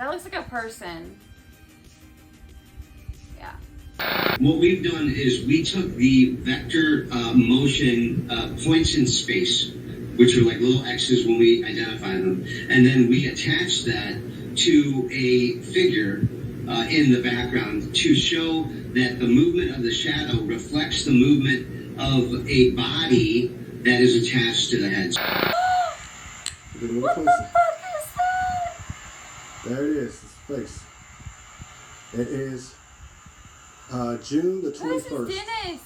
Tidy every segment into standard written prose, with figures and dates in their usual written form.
That looks like a person. Yeah. What we've done is we took the vector motion points in space, which are like little X's when we identify them, and then we attached that to a figure in the background to show that the movement of the shadow reflects the movement of a body that is attached to the head. What the fuck is that? There it is, it's face. It is June the 21st. Who's his dentist?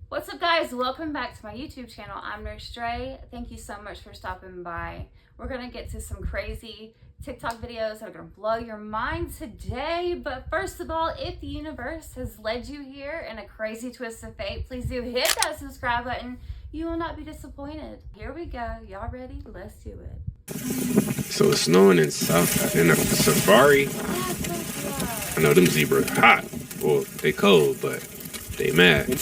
What's up, guys? Welcome back to my YouTube channel. I'm Nurse Dre. Thank you so much for stopping by. We're gonna get to some crazy TikTok videos that are gonna blow your mind today. But first of all, if the universe has led you here in a crazy twist of fate, please do hit that subscribe button. You will not be disappointed. Here we go. Y'all ready? Let's do it. So it's snowing in in a safari. I know them zebras hot. Well, they cold, but they mad. Well,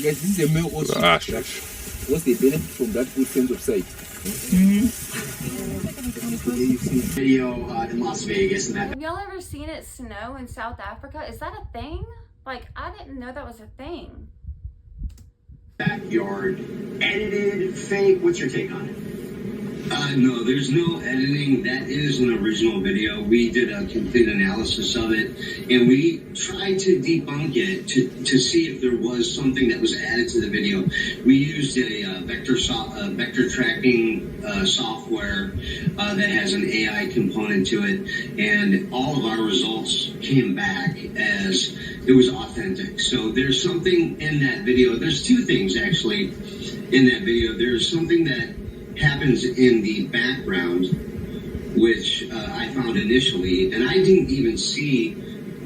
guys, this is the male ostrich. Ostrich. What's the benefit from that good sense of sight? Video in Las Vegas, and that Have y'all ever seen it snow in South Africa? Is that a thing? Like, I didn't know that was a thing. backyard, edited, fake. What's your take on it? No, there's no editing. That is an original video. We did a complete analysis of it, and we tried to debunk it to see if there was something that was added to the video. We used a vector tracking software that has an AI component to it, and all of our results came back as it was authentic. So there's something in that video. There's two things actually in that video. There's something that happens in the background, which I found initially, and I didn't even see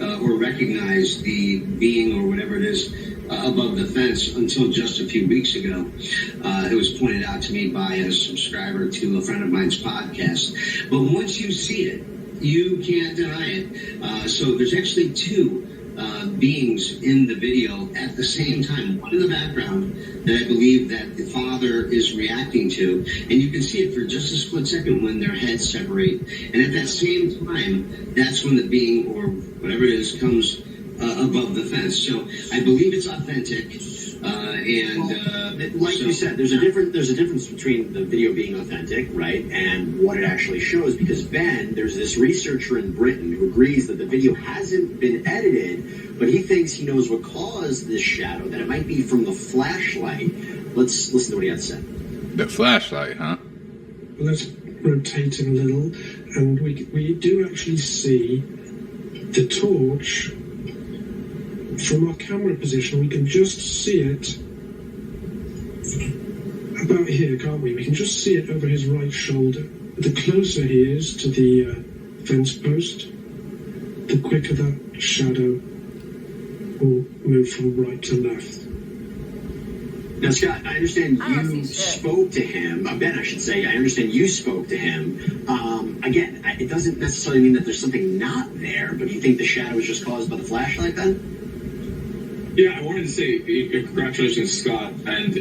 or recognize the being or whatever it is above the fence until just a few weeks ago. It was pointed out to me by a subscriber to a friend of mine's podcast. But once you see it, you can't deny it. So there's actually two beings in the video at the same time. One in the background that I believe that the father is reacting to, and you can see it for just a split second when their heads separate. And at that same time, that's when the being or whatever it is comes above the fence. So I believe it's authentic. Like you said, there's a difference between the video being authentic, right, and what it actually shows. Because Ben, there's this researcher in Britain who agrees that the video hasn't been edited, but he thinks he knows what caused this shadow, that it might be from the flashlight. Let's listen to what he has to say. The flashlight, huh? Let's rotate it a little, and we do actually see the torch. From our camera position, we can just see it about here, can't we? We can just see it over his right shoulder. The closer he is to the fence post, the quicker that shadow will move from right to left. Now, Scott, I understand you spoke to him. Ben, I should say. I understand you spoke to him. Again, it doesn't necessarily mean that there's something not there, but do you think the shadow was just caused by the flashlight then? Yeah, I wanted to say congratulations, Scott and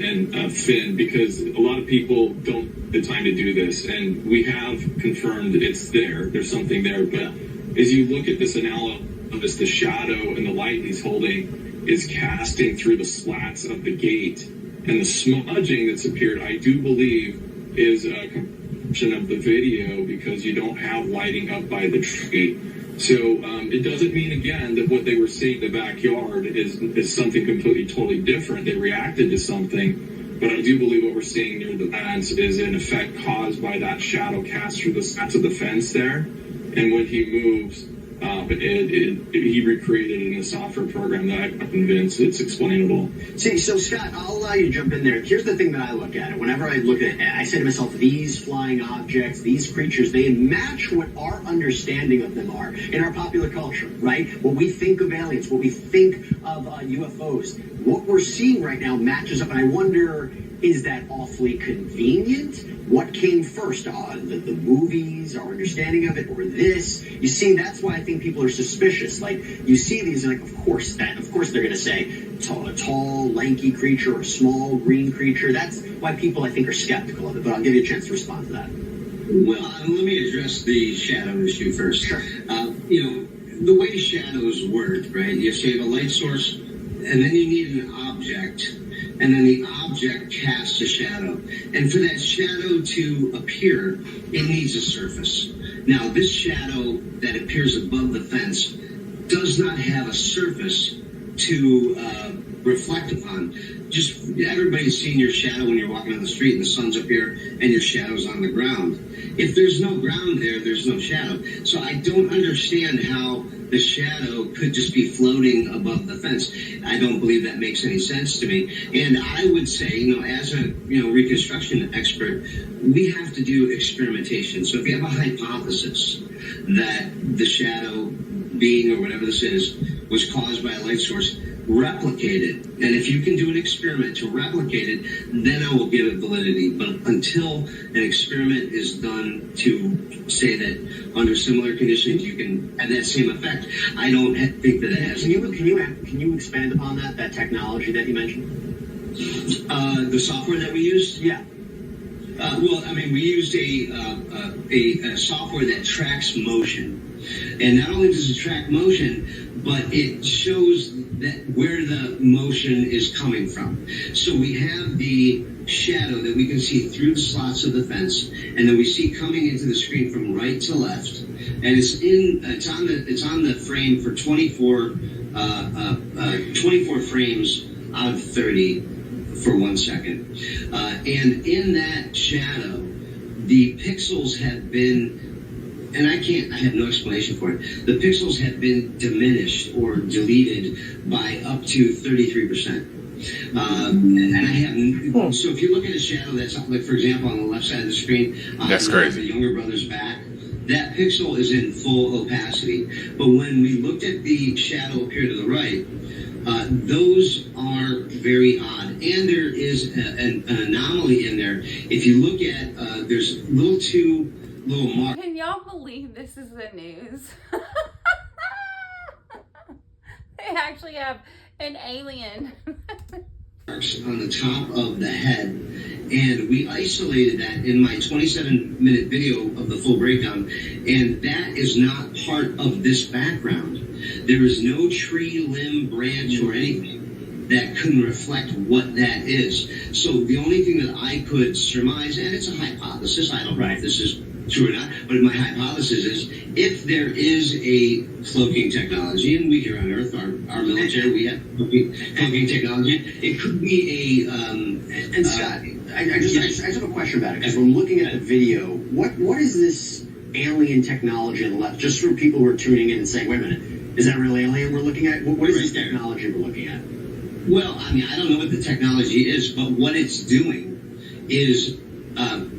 Finn, because a lot of people don't have the time to do this, and we have confirmed it's there. There's something there, but as you look at this analysis, the shadow and the light he's holding is casting through the slats of the gate, and the smudging that's appeared, I do believe, is a compression of the video because you don't have lighting up by the tree. So it doesn't mean, again, that what they were seeing in the backyard is something completely, totally different. They reacted to something, but I do believe what we're seeing near the fence is an effect caused by that shadow cast through the slats of the fence there. And when he moves, he recreated it in a software program that I'm convinced it's explainable. See, so Scott, I'll allow you to jump in there. Here's the thing that I look at it. Whenever I look at it, I say to myself, these flying objects, these creatures, they match what our understanding of them are in our popular culture, right? What we think of aliens, what we think of UFOs. What we're seeing right now matches up, and I wonder, is that awfully convenient? what came first, the movies, our understanding of it, or this? You see, that's why I think people are suspicious. Like, you see these, like, of course they're going to say a tall, lanky creature or a small green creature. That's why people, I think, are skeptical of it. But I'll give you a chance to respond to that. Well, let me address the shadow issue first. Sure. The way shadows work, right? You have a light source, and then you need an object, and then the object casts a shadow. And for that shadow to appear, it needs a surface. Now, this shadow that appears above the fence does not have a surface to reflect upon. Just everybody's seen your shadow when you're walking on the street and the sun's up here and your shadow's on the ground. If there's no ground there, there's no shadow. So I don't understand how the shadow could just be floating above the fence. I don't believe that makes any sense to me. And I would say, as a reconstruction expert, we have to do experimentation. So if you have a hypothesis that the shadow being or whatever this is was caused by a light source, replicate it. And if you can do an experiment to replicate it, then I will give it validity. But until an experiment is done to say that under similar conditions you can have that same effect, I don't think that it has. Can you expand upon that technology that you mentioned? The software that we used? Yeah. We used a software that tracks motion. And not only does it track motion, but it shows that where the motion is coming from. So we have the shadow that we can see through the slots of the fence, and then we see coming into the screen from right to left. And it's on the frame for 24 frames out of 30 for 1 second. And in that shadow, the pixels have been, and I have no explanation for it. The pixels have been diminished or deleted by up to 33%. And I have, so if you look at a shadow that's like, for example, on the left side of the screen, that's crazy. The younger brother's back, that pixel is in full opacity. But when we looked at the shadow up here to the right, those are very odd. And there is an anomaly in there. If you look at, there's two little marks. Can y'all believe this is the news? They actually have an alien on the top of the head, and we isolated that in my 27-minute video of the full breakdown, and that is not part of this background. There is no tree, limb, branch, or anything that can reflect what that is. So the only thing that I could surmise, and it's a hypothesis, I don't know if this is true or not, but my hypothesis is if there is a cloaking technology, and we here on Earth, our military, we have cloaking technology, it could be a... and Scott, I just have a question about it, because when looking at the video, what is this alien technology on the left, just for people who are tuning in and saying, wait a minute, is that real alien we're looking at? What is this technology we're looking at? Well, I don't know what the technology is, but what it's doing is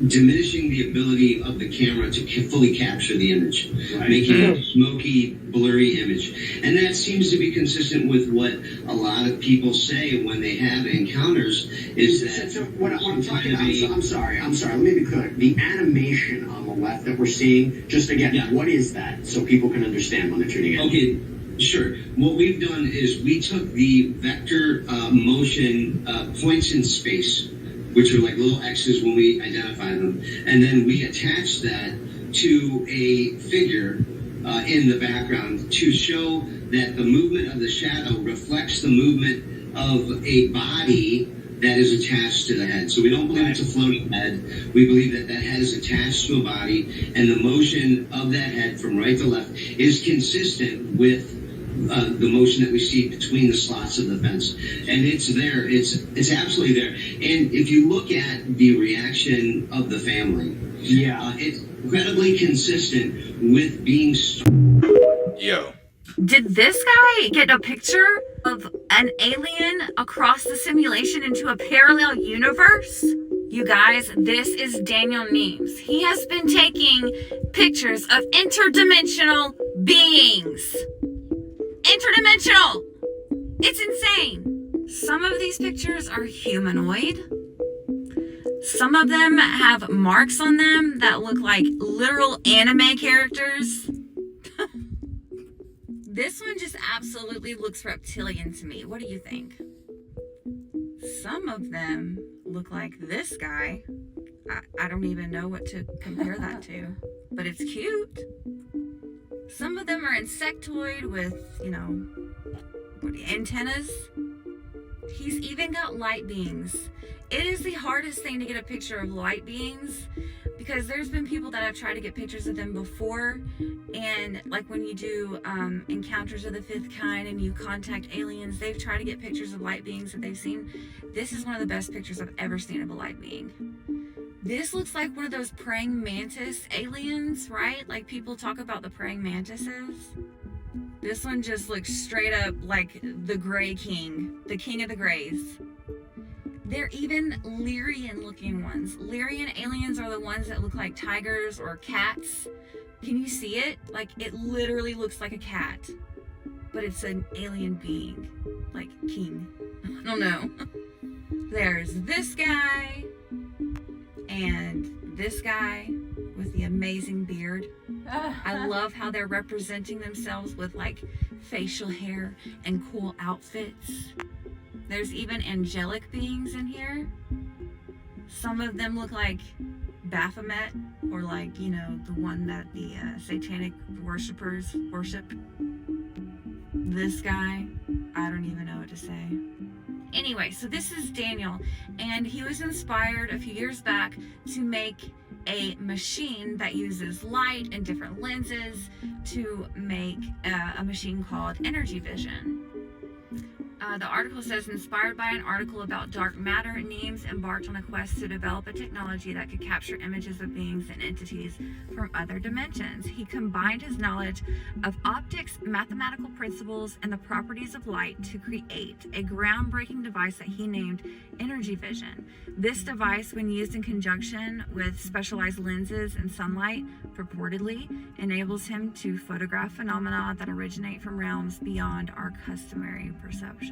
diminishing the ability of the camera to fully capture the image, making it a smoky, blurry image. And that seems to be consistent with what a lot of people say when they have encounters, is that... So what I'm talking about, I'm sorry, let me be clear. The animation on the left that we're seeing, just again, what is that? So people can understand when they're tuning in. Okay, sure. What we've done is we took the vector motion points in space, which are like little X's when we identify them. And then we attach that to a figure in the background to show that the movement of the shadow reflects the movement of a body that is attached to the head. So we don't believe it's a floating head. We believe that that head is attached to a body, and the motion of that head from right to left is consistent with the motion that we see between the slots of the fence. And it's there. It's absolutely there. And if you look at the reaction of the family, it's incredibly consistent with being... Yo. Did this guy get a picture of an alien across the simulation into a parallel universe? You guys, this is Daniel Neems. He has been taking pictures of interdimensional beings. Interdimensional! It's insane. Some of these pictures are humanoid. Some of them have marks on them that look like literal anime characters. This one just absolutely looks reptilian to me. What do you think? Some of them look like this guy. I don't even know what to compare that to, but it's cute. Some of them are insectoid with, you know, antennas. He's even got light beings. It is the hardest thing to get a picture of light beings because there's been people that have tried to get pictures of them before, and like when you do encounters of the fifth kind and you contact aliens, they've tried to get pictures of light beings that they've seen. This is one of the best pictures I've ever seen of a light being. This looks like one of those praying mantis aliens, right? Like people talk about the praying mantises. This one just looks straight up like the Gray King, the King of the Greys. They're even Lyrian looking ones. Lyrian aliens are the ones that look like tigers or cats. Can you see it? Like it literally looks like a cat, but it's an alien being, like king. I don't know. There's this guy and this guy with the amazing beard. I love how they're representing themselves with like facial hair and cool outfits. There's even angelic beings in here. Some of them look like Baphomet, or like, you know, the one that the satanic worshippers worship. This guy, I don't even know what to say. Anyway, so this is Daniel, and he was inspired a few years back to make a machine that uses light and different lenses to make a machine called energy vision. The article says, inspired by an article about dark matter, Nemes embarked on a quest to develop a technology that could capture images of beings and entities from other dimensions. He combined his knowledge of optics, mathematical principles, and the properties of light to create a groundbreaking device that he named Energy Vision. This device, when used in conjunction with specialized lenses and sunlight, purportedly enables him to photograph phenomena that originate from realms beyond our customary perception.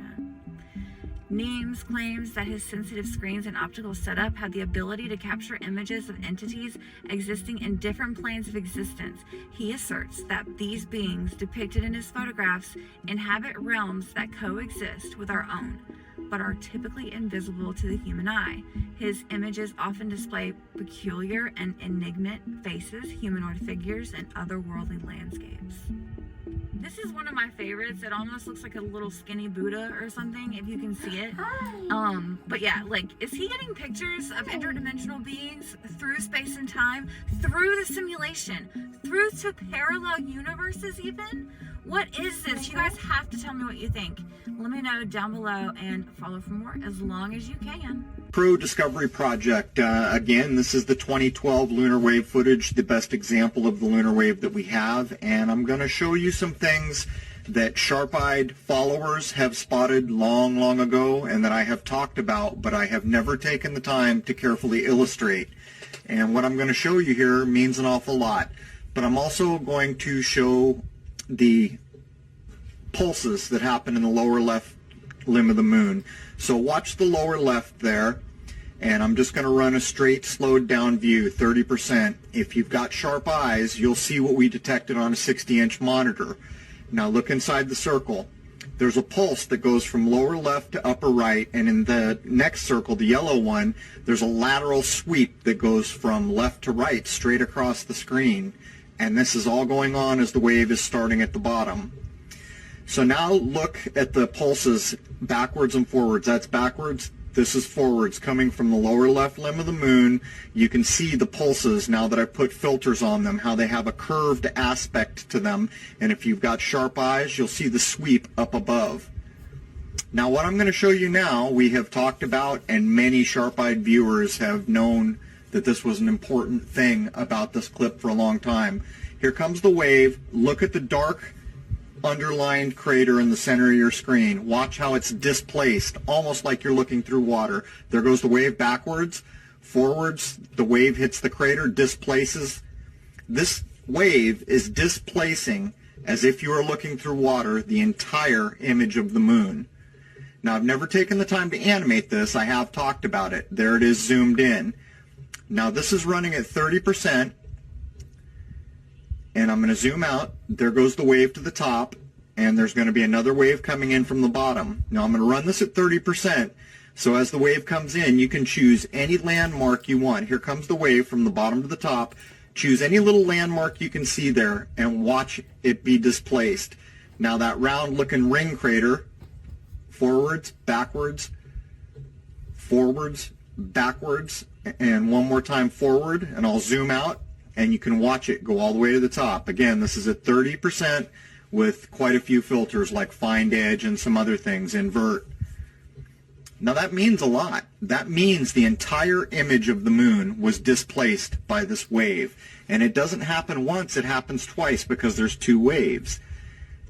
Nemes claims that his sensitive screens and optical setup have the ability to capture images of entities existing in different planes of existence. He asserts that these beings depicted in his photographs inhabit realms that coexist with our own, but are typically invisible to the human eye. His images often display peculiar and enigmatic faces, humanoid figures, and otherworldly landscapes. This is one of my favorites. It almost looks like a little skinny Buddha or something, if you can see it. But yeah, like, is he getting pictures of interdimensional beings through space and time, through the simulation, through to parallel universes even? What is this? You guys have to tell me what you think. Let me know down below and follow for more as long as you can. Pro Discovery Project. Again, this is the 2012 lunar wave footage, the best example of the lunar wave that we have, and I'm going to show you some things that sharp-eyed followers have spotted long ago and that I have talked about, but I have never taken the time to carefully illustrate. And what I'm going to show you here means an awful lot. But I'm also going to show the pulses that happen in the lower left limb of the moon. So watch the lower left there, and I'm just going to run a straight slowed down view, 30%. If you've got sharp eyes, you'll see what we detected on a 60-inch monitor. Now look inside the circle. There's a pulse that goes from lower left to upper right, and in the next circle, the yellow one, there's a lateral sweep that goes from left to right straight across the screen. And this is all going on as the wave is starting at the bottom. So now look at the pulses backwards and forwards. That's backwards. This is forwards, coming from the lower left limb of the moon. You can see the pulses now that I put filters on them, how they have a curved aspect to them. And if you've got sharp eyes, you'll see the sweep up above. Now what I'm going to show you now, we have talked about, and many sharp-eyed viewers have known that this was an important thing about this clip for a long time. Here comes the wave. Look at the dark underlined crater in the center of your screen. Watch how it's displaced, almost like you're looking through water. There goes the wave backwards. Forwards, the wave hits the crater, displaces. This wave is displacing, as if you were looking through water, the entire image of the moon. Now, I've never taken the time to animate this. I have talked about it. There it is zoomed in. Now, this is running at 30%, and I'm going to zoom out. There goes the wave to the top, and there's going to be another wave coming in from the bottom. Now, I'm going to run this at 30%, so as the wave comes in, you can choose any landmark you want. Here comes the wave from the bottom to the top. Choose any little landmark you can see there and watch it be displaced. Now, that round-looking ring crater, forwards, backwards, and one more time forward, and I'll zoom out, and you can watch it go all the way to the top. Again, this is at 30% with quite a few filters like find edge and some other things, invert. Now that means a lot. That means the entire image of the moon was displaced by this wave. And it doesn't happen once, it happens twice because there's two waves.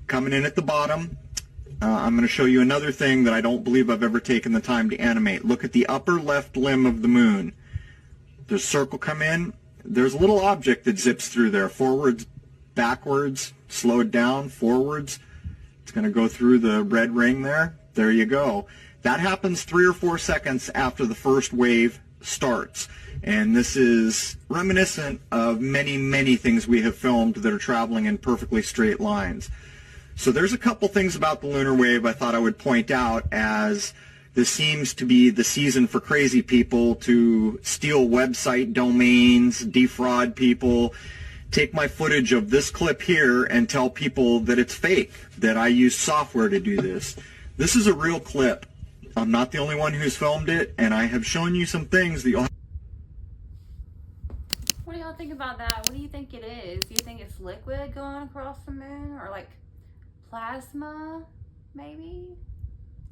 Coming in at the bottom, I'm going to show you another thing that I don't believe I've ever taken the time to animate. Look at the upper left limb of the moon. There's a circle come in. There's a little object that zips through there. Forwards, backwards, slowed down, forwards. It's going to go through the red ring there. There you go. That happens 3 or 4 seconds after the first wave starts. And this is reminiscent of many, many things we have filmed that are traveling in perfectly straight lines. So there's a couple things about the lunar wave I thought I would point out, as this seems to be the season for crazy people to steal website domains, defraud people, take my footage of this clip here and tell people that it's fake, that I use software to do this. This is a real clip. I'm not the only one who's filmed it, and I have shown you some things that you'll have. What do y'all think about that? What do you think it is? Do you think it's liquid going across the moon, or like plasma, maybe?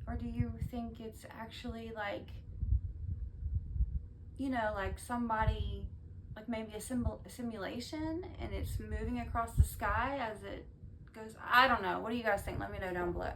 Or do you think it's actually like, you know, like somebody, like maybe a simulation, and it's moving across the sky as it goes? I don't know. What do you guys think? Let me know down below.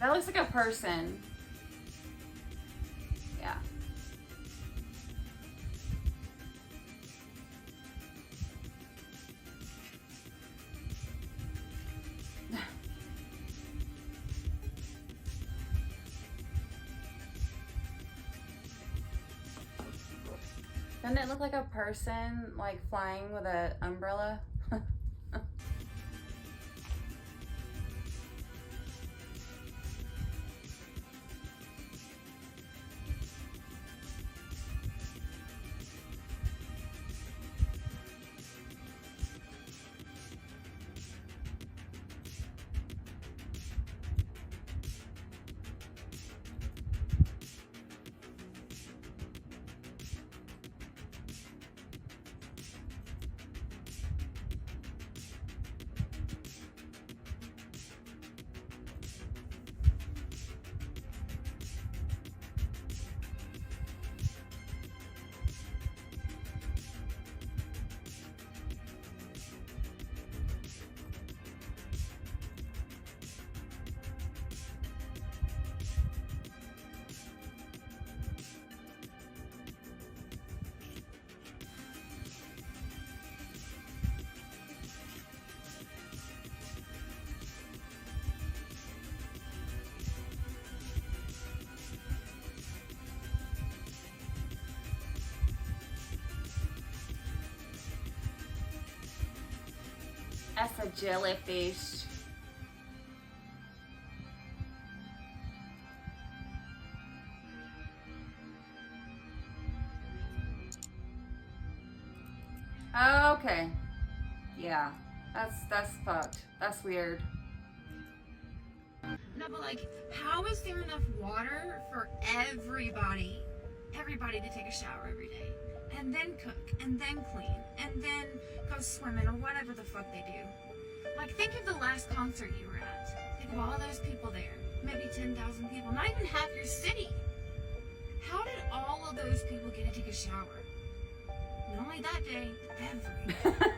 That looks like a person. Yeah. Doesn't it look like a person, like flying with an umbrella? That's a jellyfish. Okay. Yeah. That's fucked. That's weird. No, but like, how is there enough water for everybody to take a shower every day? and then cook, and then clean, and then go swimming, or whatever the fuck they do. Like, think of the last concert you were at. Think of all those people there. Maybe 10,000 people, not even half your city. How did all of those people get to take a shower? Not only that day, every day.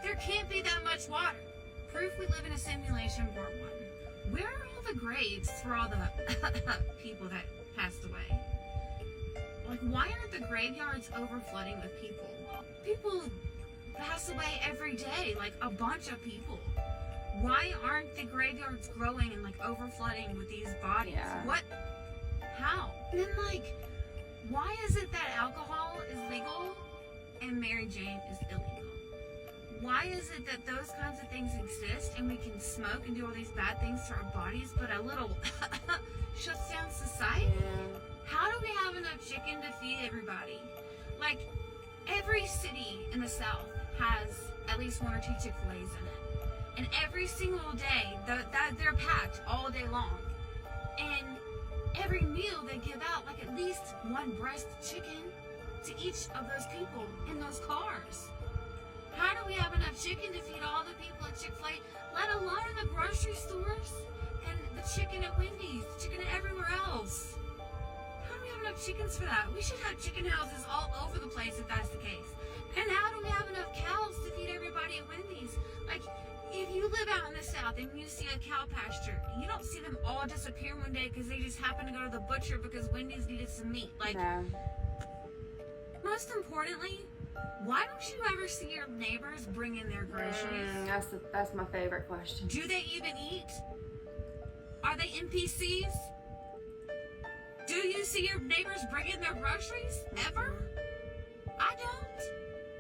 There can't be that much water. Proof we live in a simulation, part one. Where are all the graves for all the people that passed away? Like, why aren't the graveyards overflooding with people? People pass away every day, like a bunch of people. Why aren't the graveyards growing and like overflooding with these bodies? Yeah. What? How? And then, like, why is it that alcohol is legal and Mary Jane is illegal? Why is it that those kinds of things exist and we can smoke and do all these bad things to our bodies, but a little shuts down society? How do we have enough chicken to feed everybody? Like, every city in the South has at least 1 or 2 Chick-fil-A's in it. And every single day, they're packed all day long. And every meal they give out, like, at least 1 breast chicken to each of those people in those cars. How do we have enough chicken to feed all the people at Chick-fil-A, let alone in the grocery stores and the chicken at Wendy's, the chicken everywhere else? How do we have enough chickens for that? We should have chicken houses all over the place if that's the case. And how do we have enough cows to feed everybody at Wendy's? Like, if you live out in the South and you see a cow pasture, you don't see them all disappear one day because they just happen to go to the butcher because Wendy's needed some meat. Like, No. most importantly, why don't you ever see your neighbors bring in their groceries? That's my favorite question. Do they even eat? Are they NPCs? Do you see your neighbors bring in their groceries? Ever? I don't.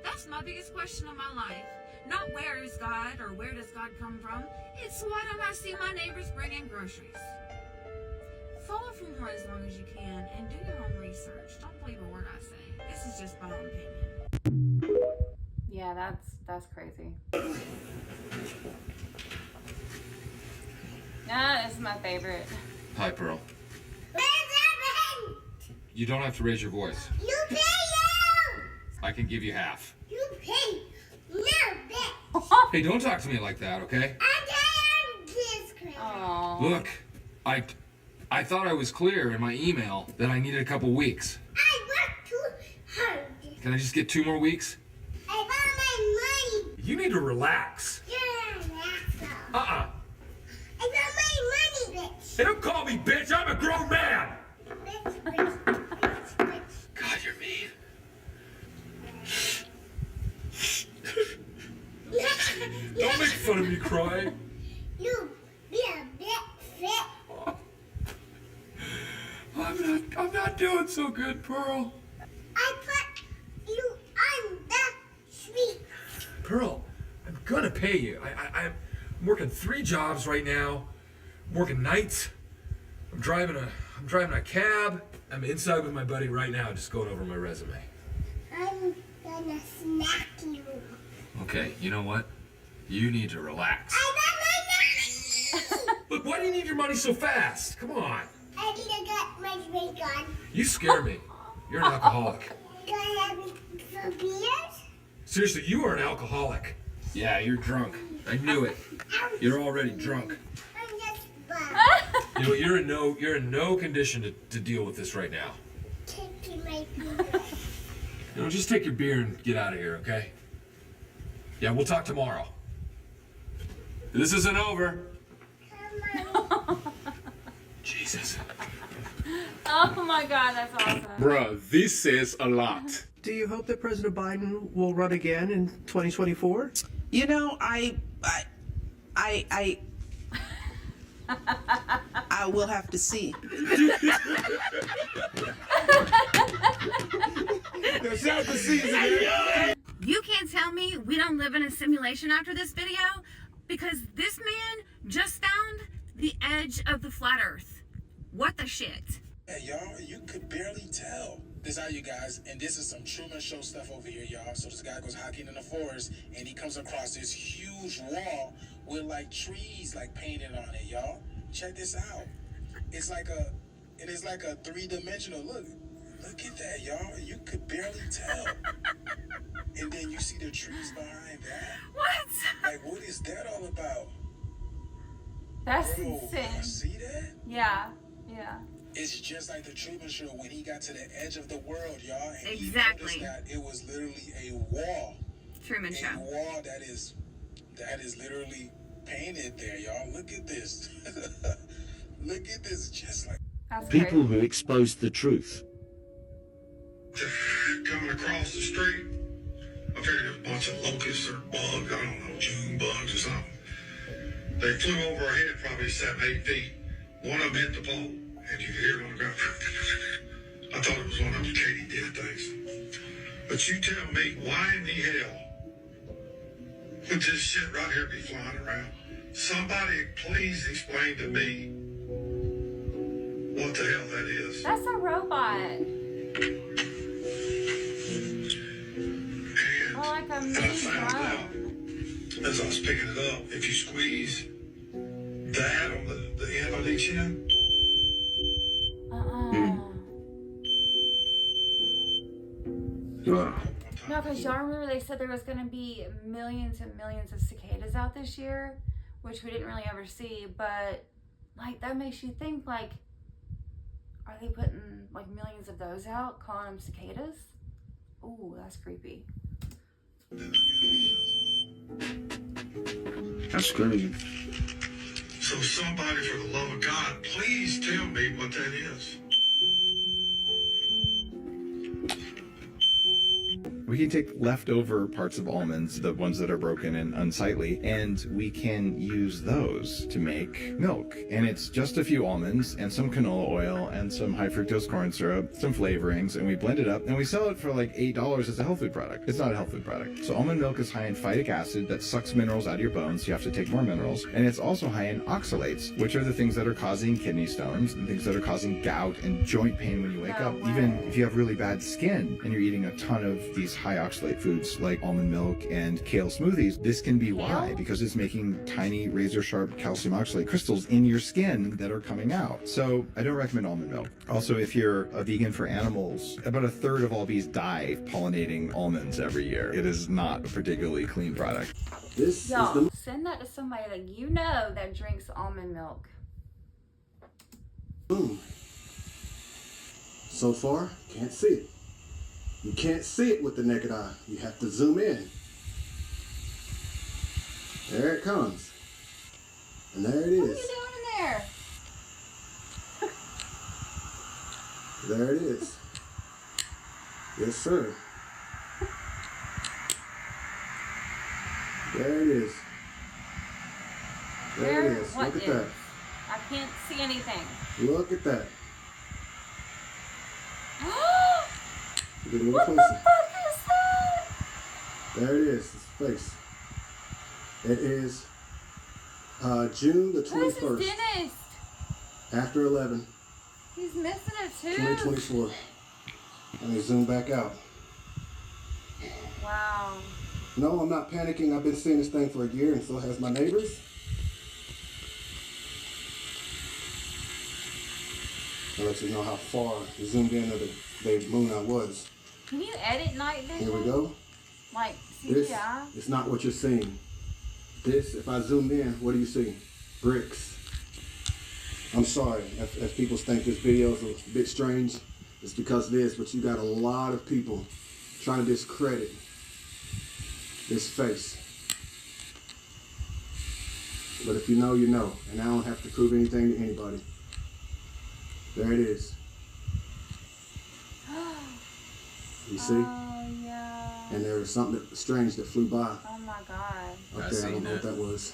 That's my biggest question of my life. Not where is God or where does God come from. It's why don't I see my neighbors bring in groceries? Follow for more as long as you can and do your own research. Don't believe a word I say. This is just my own opinion. Yeah, that's crazy. This is my favorite. Hi, Pearl. You don't have to raise your voice. You pay you! I can give you half. You pay no bitch! Hey, don't talk to me like that, okay? I'm tired of this crap. Look, I thought I was clear in my email that I needed a couple weeks. I worked too hard. Can I just get 2 more weeks? I found my money. You need to relax. You're an asshole. Uh-uh. I found my money, bitch. Hey, don't call me bitch. I'm a grown man. Bitch. God, you're mean. Don't make fun of me crying. You be a bit fit. I'm not doing so good, Pearl. I put you on the street. Pearl, I'm gonna pay you. I'm working 3 jobs right now. I'm working nights. I'm driving a cab. I'm inside with my buddy right now, just going over my resume. I'm gonna smack you. Okay, you know what? You need to relax. I got my money. Look, why do you need your money so fast? Come on. I need to get my drink on. You scare me. You're an alcoholic. Can I have some beers? Seriously, you are an alcoholic. Yeah, you're drunk. I knew it. You're already drunk. I'm just bummed. You know, you're in no condition to deal with this right now. Taking my beer. You know, just take your beer and get out of here, okay? Yeah, we'll talk tomorrow. This isn't over. Come on. Jesus. Oh my God, that's awesome. Bruh, this says a lot. Do you hope that President Biden will run again in 2024? You know, I will have to see. You can't tell me we don't live in a simulation after this video, because this man just found the edge of the flat earth. What the shit? Hey, y'all, you could barely tell. This how you guys, and this is some Truman Show stuff over here, y'all. So this guy goes hiking in the forest, and he comes across this huge wall with like trees like painted on it, y'all. Check this out. It is like a 3-dimensional look. Look at that, y'all. You could barely tell. you see the trees behind that? What? Like, what is that all about? That's Bro, insane. see that? Yeah, yeah. It's just like the Truman Show when he got to the edge of the world, y'all, and Exactly. he noticed that it was literally a wall. Truman Show. A wall that is literally painted there, y'all. Look at this. Look at this, just like That's people crazy. who expose the truth. Coming across the street, I figured it was a bunch of locusts or bugs, I don't know, June bugs or something. They flew over our head probably 7-8 feet. One of them hit the pole, and you could hear it on the ground. I thought it was one of those katydid things. But you tell me, why in the hell would this shit right here be flying around? Somebody please explain to me what the hell that is. That's a robot. And Or like a I mini found drone. out, as I was picking it up, if you squeeze that on the end on each end, No, because y'all remember they said there was going to be millions and millions of cicadas out this year, which we didn't really ever see, but like that makes you think, like, are they putting like millions of those out, calling them cicadas? Ooh, that's creepy. That's crazy. so somebody, for the love of God, please tell me what that is. We can take leftover parts of almonds, the ones that are broken and unsightly, and we can use those to make milk. And it's just a few almonds and some canola oil and some high fructose corn syrup, some flavorings, and we blend it up and we sell it for like $8 as a health food product. It's not a health food product. So almond milk is high in phytic acid that sucks minerals out of your bones. You have to take more minerals. And it's also high in oxalates, which are the things that are causing kidney stones and things that are causing gout and joint pain when you wake up. Even if you have really bad skin and you're eating a ton of these high oxalate foods like almond milk and kale smoothies, this can be why, because it's making tiny razor sharp calcium oxalate crystals in your skin that are coming out. So I don't recommend almond milk. Also, if you're a vegan for animals, about a third of all bees die pollinating almonds every year. It is not a particularly clean product. This Y'all, send that to somebody that you know that drinks almond milk. Boom. So far, can't see it. You can't see it with the naked eye. You have to zoom in. There it comes. And there it What are you is. doing in there? There it is. Yes, sir. There it is. There it is. What Look at is? that. I can't see anything. Look at that. Get a little What the closer. fuck is that? There it is. It's face. It is June the Who's 21st. his dentist? After 11, He's missing a tooth. 2024. Let me zoom back out. Wow. No, I'm not panicking. I've been seeing this thing for a year, and so has my neighbors. I'll let you know how far zoomed in of the moon I was. Can you edit night vision? Here we go. Like This CGI? is not what you're seeing. This, if I zoomed in, what do you see? Bricks. I'm sorry if people think this video is a bit strange. It's because it is, but you got a lot of people trying to discredit this face. But if you know, you know. And I don't have to prove anything to anybody. There it is. You see? Oh, yeah. And there was something strange that flew by. Oh my god. Up there, I don't know what that was.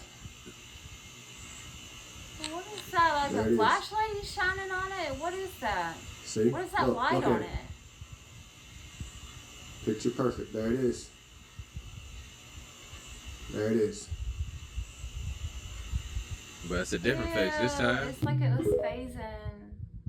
What is that? Like There a it is. flashlight is shining on it? What is that? See? What is that Look, light look on at it? Picture perfect. There it is. There it is. But it's a different face this time. It's like it was phasing.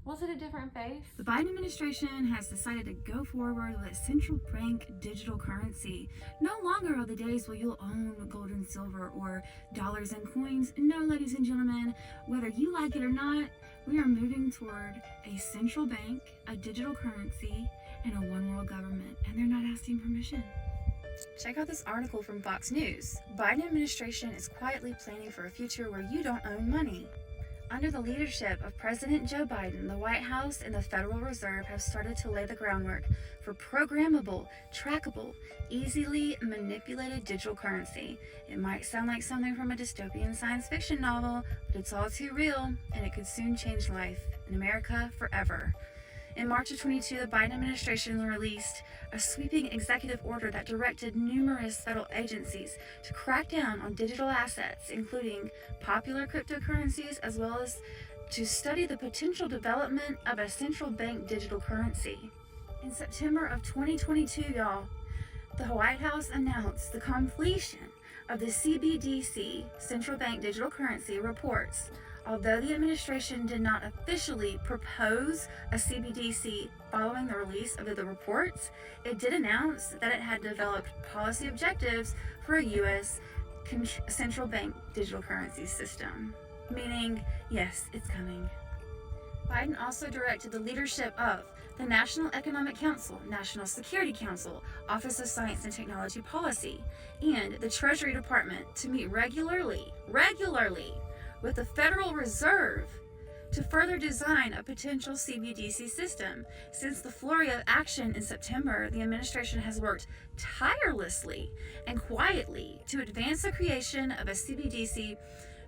Was it a different face? The Biden administration has decided to go forward with a central bank digital currency. No longer are the days where you'll own gold and silver or dollars and coins. No, ladies and gentlemen, whether you like it or not, we are moving toward a central bank, a digital currency, and a one world government. And they're not asking permission. Check out this article from Fox News. Biden administration is quietly planning for a future where you don't own money. Under the leadership of President Joe Biden, the White House and the Federal Reserve have started to lay the groundwork for programmable, trackable, easily manipulated digital currency. It might sound like something from a dystopian science fiction novel, but it's all too real, and it could soon change life in America forever. In March of 22, the Biden administration released a sweeping executive order that directed numerous federal agencies to crack down on digital assets, including popular cryptocurrencies, as well as to study the potential development of a central bank digital currency. In September of 2022, y'all, the White House announced the completion of the CBDC, Central Bank Digital Currency, reports. Although the administration did not officially propose a CBDC following the release of the reports, it did announce that it had developed policy objectives for a U.S. central bank digital currency system. Meaning, yes, it's coming. Biden also directed the leadership of the National Economic Council, National Security Council, Office of Science and Technology Policy, and the Treasury Department to meet regularly with the Federal Reserve to further design a potential CBDC system. Since the flurry of action in September, the administration has worked tirelessly and quietly to advance the creation of a CBDC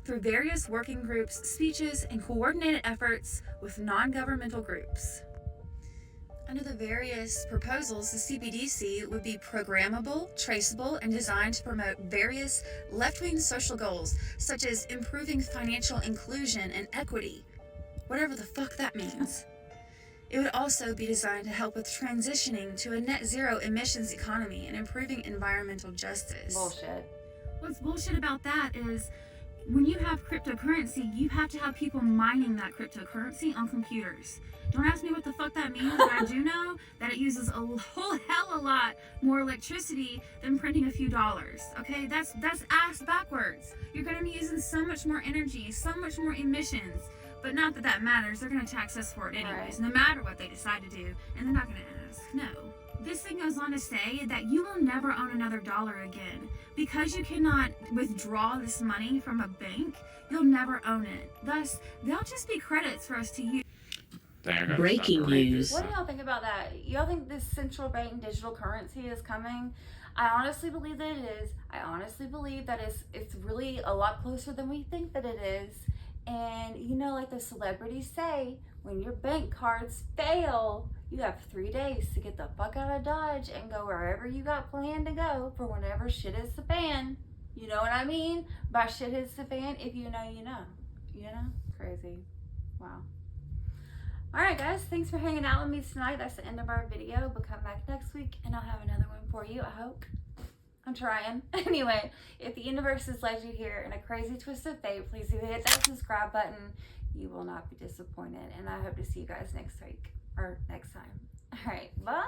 through various working groups, speeches, and coordinated efforts with non-governmental groups. Under the various proposals, the CBDC would be programmable, traceable, and designed to promote various left-wing social goals, such as improving financial inclusion and equity, whatever the fuck that means. It would also be designed to help with transitioning to a net zero emissions economy and improving environmental justice. Bullshit. What's bullshit about that is when you have cryptocurrency, you have to have people mining that cryptocurrency on computers. Don't ask me what the fuck that means, but I do know that it uses a whole hell of a lot more electricity than printing a few dollars. Okay, that's ass backwards. You're gonna be using so much more energy, so much more emissions. But not that that matters. They're gonna tax us for it anyways, no matter what they decide to do, and they're not gonna ask. No. This thing goes on to say that you will never own another dollar again. Because you cannot withdraw this money from a bank, you'll never own it. Thus, they'll just be credits for us to use. Breaking news. What do y'all think about that? Y'all think this central bank digital currency is coming? I honestly believe that it is. I honestly believe that it's really a lot closer than we think that it is. And you know, like the celebrities say, when your bank cards fail, you have 3 days to get the fuck out of Dodge and go wherever you got planned to go for whenever shit hits the fan. You know what I mean? By shit hits the fan, if you know, you know. You know? Crazy. Wow. Alright guys, thanks for hanging out with me tonight. That's the end of our video, but come back next week and I'll have another one for you, I hope. I'm trying. Anyway, if the universe has led you here in a crazy twist of fate, please do hit that subscribe button. You will not be disappointed. And I hope to see you guys next week or next time. Alright, bye!